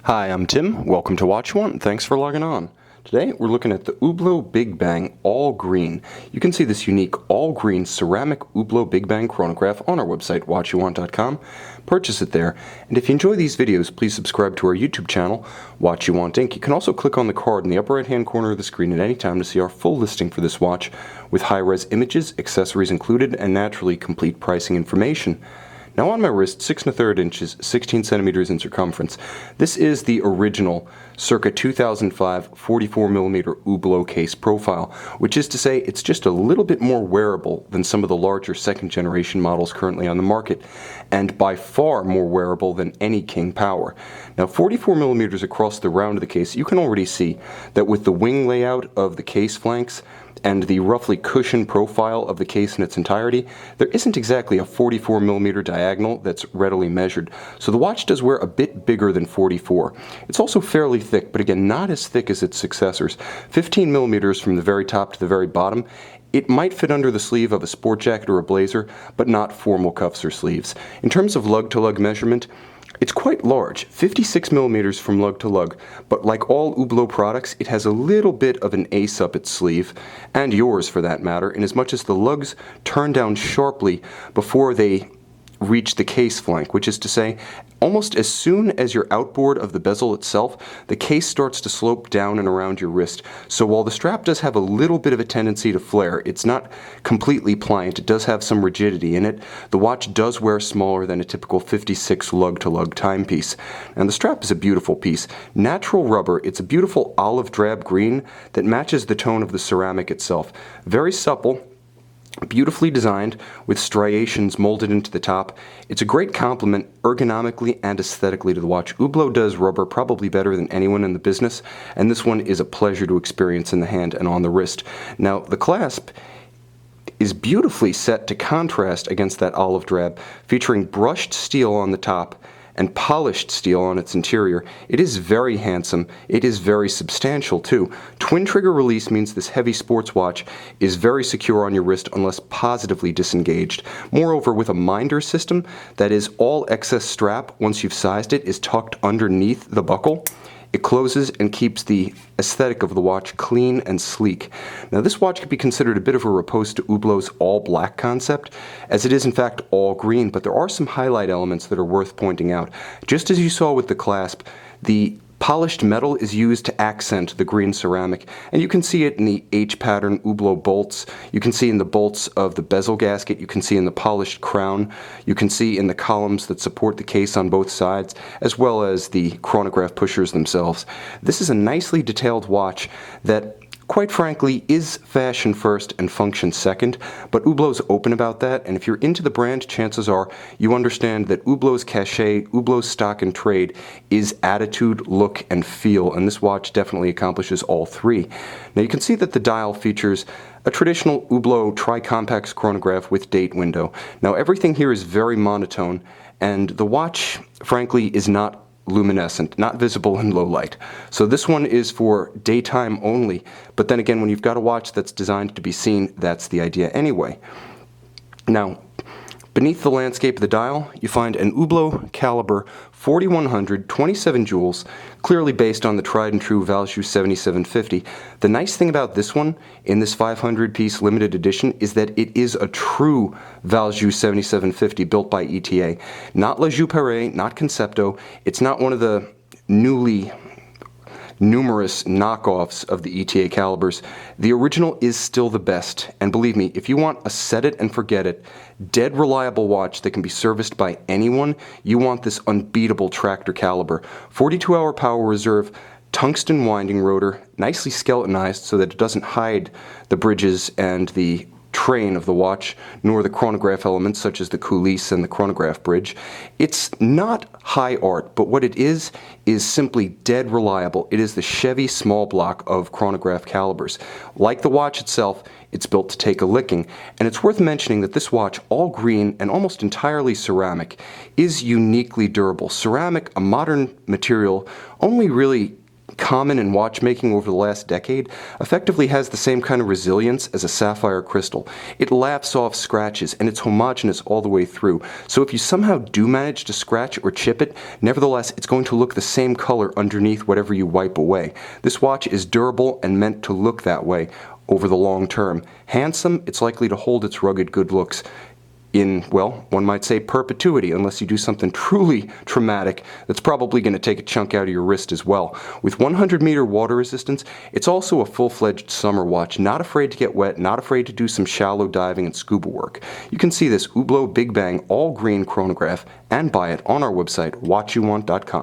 Hi, I'm Tim. Welcome to Watch You Want, and thanks for logging on. Today, we're looking at the Hublot Big Bang All Green. You can see this unique all-green ceramic Hublot Big Bang chronograph on our website, watchyouwant.com. Purchase it there. And if you enjoy these videos, please subscribe to our YouTube channel, Watch You Want Inc. You can also click on the card in the upper right-hand corner of the screen at any time to see our full listing for this watch, with high-res images, accessories included, and naturally complete pricing information. Now on my wrist, 6 1/3 inches, 16 centimeters in circumference. This is the original circa 2005 44mm Hublot case profile, which is to say it's just a little bit more wearable than some of the larger second generation models currently on the market, and by far more wearable than any King Power. Now 44mm across the round of the case, you can already see that with the wing layout of the case flanks, and the roughly cushion profile of the case in its entirety, there isn't exactly a 44mm diagonal that's readily measured, so the watch does wear a bit bigger than 44. It's also fairly thick, but again not as thick as its successors. 15mm from the very top to the very bottom. It might fit under the sleeve of a sport jacket or a blazer, but not formal cuffs or sleeves. In terms of lug-to-lug measurement, it's quite large, 56mm from lug to lug, but like all Hublot products, it has a little bit of an ace up its sleeve, and yours for that matter, in as much as the lugs turn down sharply before they reach the case flank, which is to say, almost as soon as you're outboard of the bezel itself, the case starts to slope down and around your wrist. So while the strap does have a little bit of a tendency to flare, it's not completely pliant, it does have some rigidity in it. The watch does wear smaller than a typical 56 lug-to-lug timepiece. And the strap is a beautiful piece. Natural rubber, it's a beautiful olive drab green that matches the tone of the ceramic itself. Very supple, beautifully designed with striations molded into the top. It's a great complement ergonomically and aesthetically to the watch. Hublot does rubber probably better than anyone in the business, and this one is a pleasure to experience in the hand and on the wrist. Now, the clasp is beautifully set to contrast against that olive drab, featuring brushed steel on the top and polished steel on its interior. It is very handsome. It is very substantial too. Twin trigger release means this heavy sports watch is very secure on your wrist unless positively disengaged. Moreover, with a minder system, that is, all excess strap, once you've sized it, is tucked underneath the buckle. It closes and keeps the aesthetic of the watch clean and sleek. Now this watch could be considered a bit of a riposte to Hublot's all-black concept, as it is in fact all green, but there are some highlight elements that are worth pointing out. Just as you saw with the clasp, the polished metal is used to accent the green ceramic, and you can see it in the H-pattern Hublot bolts, you can see in the bolts of the bezel gasket, you can see in the polished crown, you can see in the columns that support the case on both sides, as well as the chronograph pushers themselves. This is a nicely detailed watch that, quite frankly, is fashion first and function second, but Hublot's open about that, and if you're into the brand, chances are you understand that Hublot's cachet, Hublot's stock and trade is attitude, look, and feel, and this watch definitely accomplishes all three. Now you can see that the dial features a traditional Hublot tri-compax chronograph with date window. Now everything here is very monotone, and the watch, frankly, is not luminescent, not visible in low light. So this one is for daytime only, but then again, when you've got a watch that's designed to be seen, that's the idea anyway. Now, beneath the landscape of the dial, you find an Hublot caliber 4100 27 jewels, clearly based on the tried and true Valjoux 7750. The nice thing about this one, in this 500-piece limited edition, is that it is a true Valjoux 7750 built by ETA. Not La Joux, not Concepto. It's not one of the newly numerous knockoffs of the ETA calibers. The original is still the best, and believe me, if you want a set it and forget it, dead reliable watch that can be serviced by anyone, you want this unbeatable tractor caliber. 42-hour power reserve, tungsten winding rotor, nicely skeletonized so that it doesn't hide the bridges and the train of the watch, nor the chronograph elements such as the coulisse and the chronograph bridge. It's not high art, but what it is simply dead reliable. It is the Chevy small block of chronograph calibers. Like the watch itself, it's built to take a licking, and it's worth mentioning that this watch, all green and almost entirely ceramic, is uniquely durable. Ceramic, a modern material, only really common in watchmaking over the last decade, effectively has the same kind of resilience as a sapphire crystal. It laughs off scratches and it's homogeneous all the way through. So if you somehow do manage to scratch or chip it, nevertheless it's going to look the same color underneath whatever you wipe away. This watch is durable and meant to look that way over the long term. Handsome, it's likely to hold its rugged good looks in, well, one might say perpetuity, unless you do something truly traumatic that's probably going to take a chunk out of your wrist as well. With 100-meter water resistance, it's also a full-fledged summer watch, not afraid to get wet, not afraid to do some shallow diving and scuba work. You can see this Hublot Big Bang all-green chronograph and buy it on our website, watchuwant.com.